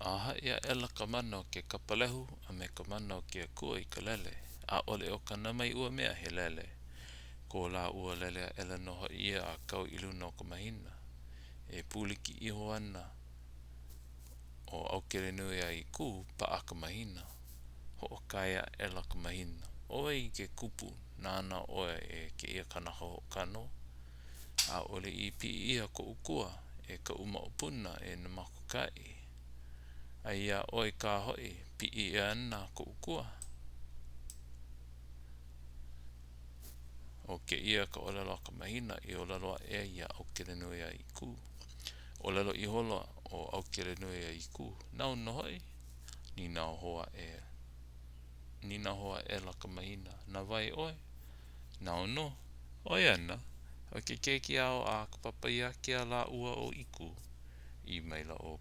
Aha ia ela ka mana o ke kapalehu a me ka mana o ke akua I ka lele. A ole o ka namai ua mea he lele. Ko la ua lele a ela no hoi ia a kau iluna o ka mahina. E puliki iho ana o au kere nui a I ku pa a ka mahina. Ho o kaya ela ka mahina. Oe I ke kupu nana oe e ke ia kanaka ho kano. A ole I pi ia ko ukua e ka uma opuna e na makukai. Aia oi ka hoi pi ia ana ko ukua. O ke ia ka olelo ka mahina I olelo e ia au kere nui a I ku. Olelo I holo o au kere nui a I ku. Nau no hoi ni nau hoa e. Ni nau hoa e la ka mahina. Na vai oi. Nau no. Oi ana. O ke keki au a ka papaya kia la ua o iku. I maila o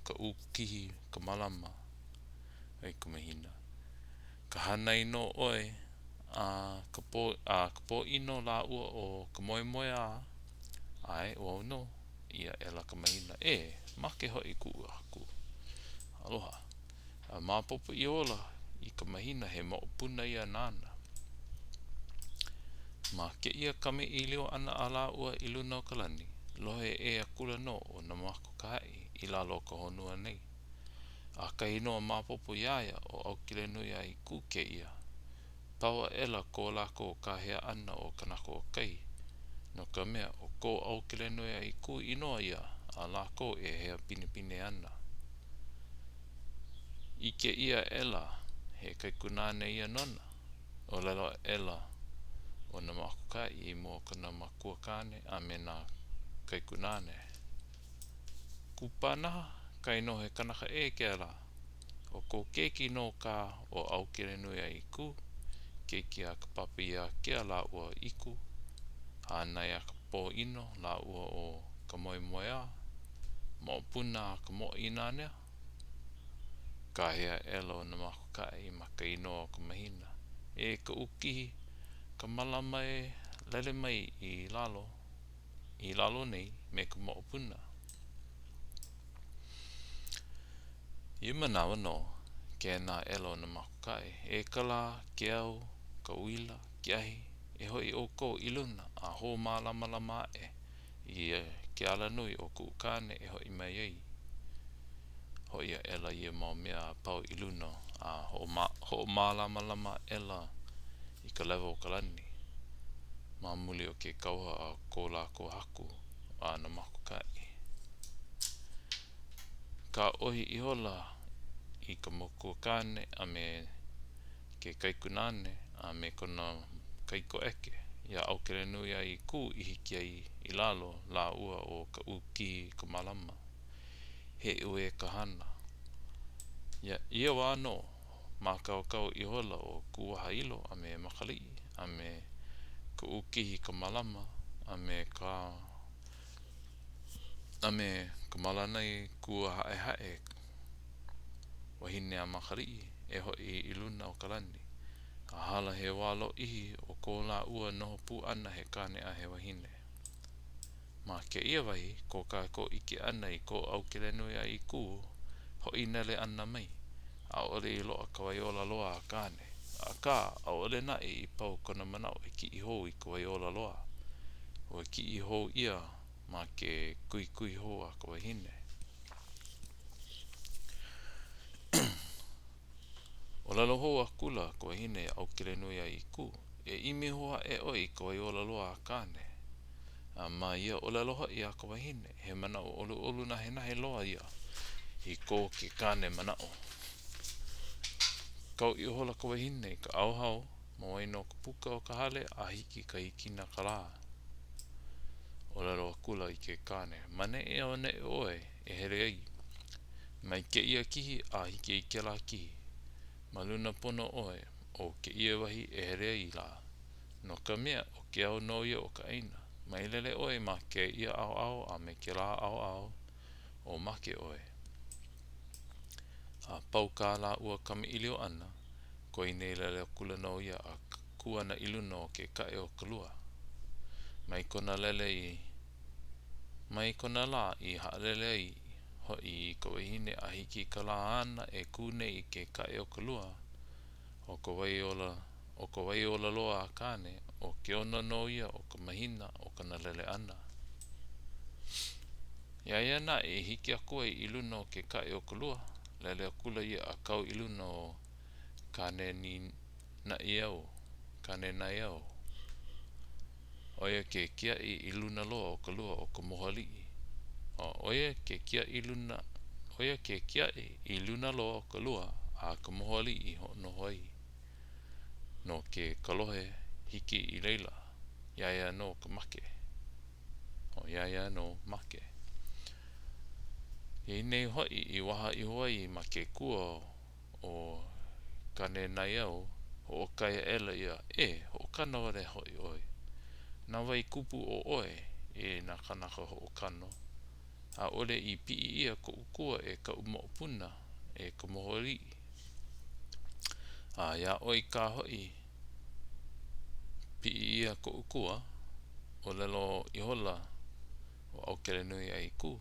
ka ukihi ka malama. Ai ka mahina. Ka hanai no oi. Ka po ino la ua o ka moe moe a. Ai o no. Ia e la ka mahina. Make hoi ku aku. Aloha. Mapopo I ola I ka mahina he moopuna ia nana. Ma ke ia kame I leo ana a la ua I luna o ka lani. Lohe e a kula no o na mako kai I lalo ka honua nei. A kai noa mapopo iaia o au kile nui a I ku ke ia. Paua ela ko lako ka hea ana o kanako o kai. No ka mea o ko au kile nui a I ku inoa ia a lako e hea pinipine ana. Ike ia ela he kai kunane ia nona. O lelo ela o na makukai I mo kana makua kane a me na kai kunane. Kupanaha kai no he kanaka e ke ala. O ko keki no ka o au kere nui a iku. Keki a ka papi a kia la ua iku. Hanai a ka po ino la ua o ka moe moe a. Mo puna a ka mo inanea. Ka hea elo na makukai ma ka ino o ka mahina. E ka ukihi ka malama e lele mai I lalo. I lalo nei me ka mo puna. I manawa no ke na elo na makukai. E kala, ke au, ka uila, ke ahi. E hoi o ko iluna a ho malama lama e. I ke ala nui o ku ukane e hoi mai ei. Hoi a ela I mau mea pau iluna a ho malama lama ela I ka lewa o ka lani. Ma muli o ke kauha a ko la ko haku a na makukai. Ka ohi I hola I ka moku kane a me ke kaikunane a me kona kaiko eke. Ia au kere nui a I ku I hiki ai I lalo la ua o ka uki ka malama. He ue ka hana. Ia wano ma kau I hola o kuaha ilo a me makalii a me ka ukihi ka malama a me ka malanai kua hae hae wahine a makalii e hoi I luna o ka lani. A hala he walo ihi o ko la ua noho pu ana he kane a he wahine. Ma ke ia wahi ko ka ko ike ana I ko au kele nui a I ku hoi nele ana mai. A ole I loa ka waiola loa a kane. A ka a ole na I pau kona manao e ki I hou I ka waiola loa. O ki I hou ia ma ke kui hou a ka wahine. O lalo hou a kula ka wahine au kele nui a I ku. E imi hoa e oi ka waiola loa a kane. Ma ia o lalo hoi a ka wahine. He manao olu na he nahe loa ia. I ko ke kane manao. Kau I hola ka wahine ka au hau. Ma waino ka puka o ka hale a hiki ka hikina ka la. O lalo a kula I ke kane. Mane e o ne oe e here ai. Mai ke ia kihi a hiki I ke la kihi. Ma luna pono oe o ke ia wahi e here ai la. No ka mea o ke au no ia o ka aina. Mai lele oe ma ke ia au a me ke la au o make oe. A pau ka la ua kami ilio ana. Ko I nei lele o kula no ia a kuana iluna o ke kae o kalua. Mai kona la I haalele ai hoi I ka wahine a hiki ka la ana e kune I ke kai o ka lua o ka wai ola loa a kane o ke ona no ia o ka mahina o ka nalele ana. Ia na e hiki aku ai I luna o ke kai o ka lua, lele a kula ia a kau I luna o kane ni na iau, kane na iau. Oia ke kia I luna loa o ka lua o ka mohalii. Oia ke kia I luna loa o ka lua a ka mohalii ho no hoi. No ke kalohe hiki I leila. Ia no ka make. Ia no make. I nei hoi I waha I hoi ma ke kua o kane na iau ho o kaya ela ia ho o kano wale hoi oi. Na wai kupu o oe e na kanaka ho o kano. A ole I pii ia ko ukua e ka umoopuna e ka mohori. Ia oi ka hoi pii ia ko ukua o lelo I hola o Aokele Nui ai ku.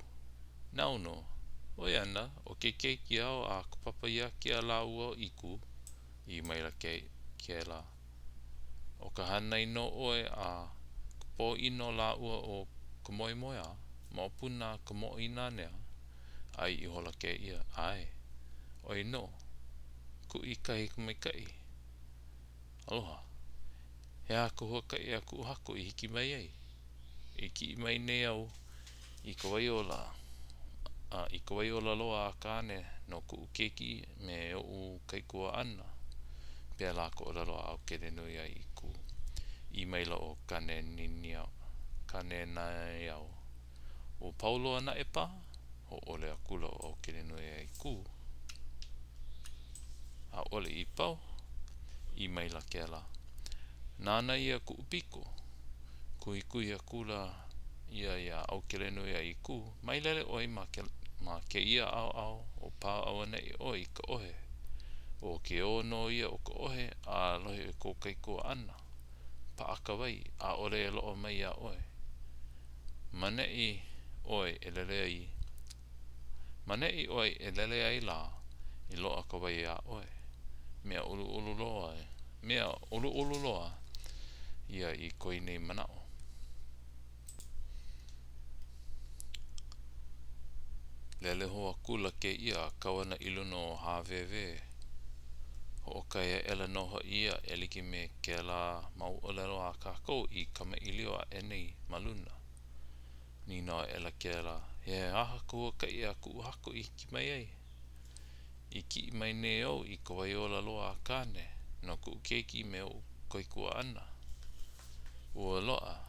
Nau no, oi ana o ke keiki au a ka papaya kia la ua I ku I maila ke la. O ka hanai no oe a po ino la ua o ka moi moi a maopuna ka mo ina nea ai I hola ke ia ai. Oi no, ku I kai ka mai kai. Aloha. Hea ka hua kai a ku haku I hiki mai ai. I ki mai nei au I ka waiola. I ka waiola loa a kane no ku keki me o kai kua ana. Pea la ko ora loa Aokele Nui ai ku. I maila o kane niniau. Kane na iau. O paulo ana e pa, o ole a kula o Aokele Nui ai ku. A ole I pau, I maila ke la. Nana ia ku upiko. Kui a kula ia Aokele Nui ai ku. Mailele oi ma ke ia au o pā au ana I oi ka ohe. O ke ono ia o ka ohe a lohe ko kai kua ana. Pa aka wai a ole e loo mai a oe. Mane I oi e lele ai. Mane I oi e lele ai la I loa ka wai a oe. Mea ulu loa e. Mea ulu loa ia I koi nei manao. Lele hoa kula ke ia kawana I luna o HVV. Ho kaya ela noho ia e like me ke la mau olelo a kako I kama ilio a enei maluna. Ni no ela ke la he aha kua ka ia ku hako I ki mai ai. I ki mai ne au I ka waiola loa a kane no ku keiki me o koi kua ana. Ua loa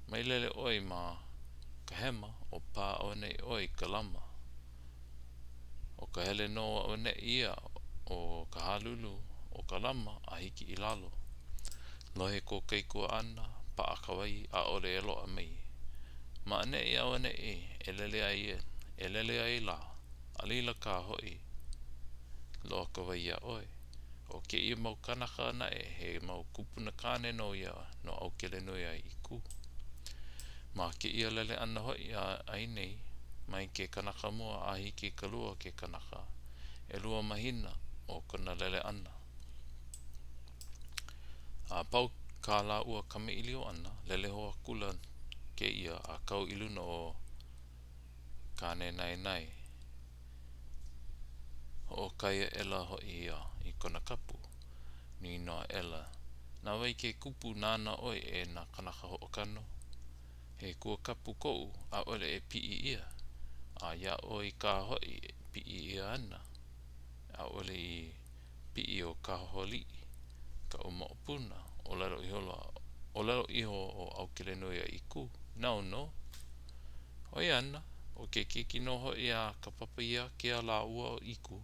mai lele oi ma ka hema o pā o nei oi ka lama. O ka hele no o nei ia o ka halulu o ka lama a hiki I lalo. Lohe ko kai kua ana pa aka wai a ole e loa mai. Ma ane I au ane e lele ai la a lila ka hoi loa ka wai a oi. O ke ia mau kanaka ana he mau kupuna kane no ia no Aokele Nui ai I ku. Ma ke ia lele ana hoi ai nei mai ke kanaka mua a hiki ka lua ke kanaka. E lua mahina o kona lele ana. A pau ka la ua kame ilio ana lele hoa kula ke ia a kau I luna o kane nai. O kaya ela hoi ia I kona kapu. Ni noa ela. Na wai ke kupu nana oi e na kanaka ho o kano. He kua kapu kou a ole e pii ia. A ia oi ka hoi pii ia ana. A ole I pii o ka holi. Ka o maopuna. O lero iho o Aokele Nui ai ku. Nau no. Oi ana. O ke kiki no hoi a ka papaya kia la ua o iku.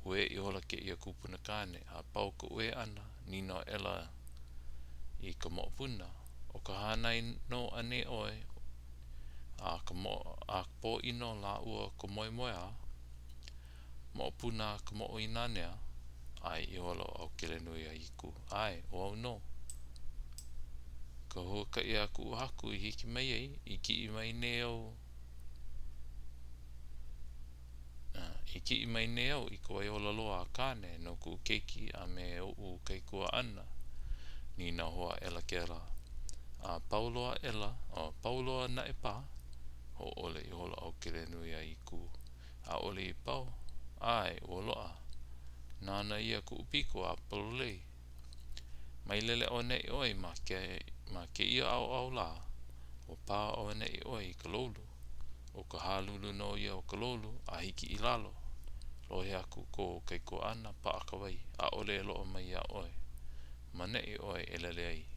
Ue I hola ke ia kupuna kane. A pau ka ue ana. Nino ela I ka maopuna. O ka hanai no ane oi. A po ino la ua ka moi moi a. Maopuna ka mo ina nea. Ai I hola o Aokele Nui ai ku. Ai, o au no. Ka hua ka ia ku haku I hiki mai ai. I ki I mai ne au I ki I mai ne au I ko ai ola loa a kāne no ku keiki a me o kei kua ana. Ni na hoa ela kera. A pauloa ela, o pauloa na e pā, ho ole I holo au kere nui ai I ku. A ole I pau, ai o loa. Nana ia ku upiko a palolei. Mai lele o nei oi ma ke ia au la. O pā o nei oi I ka lolu. O ka hālulu no ia o ka lolu a hiki I lalo. Lohe aku ko kei ko ana pa akawai. A ole e loa mai a oi. Ma nei oi e lele ai.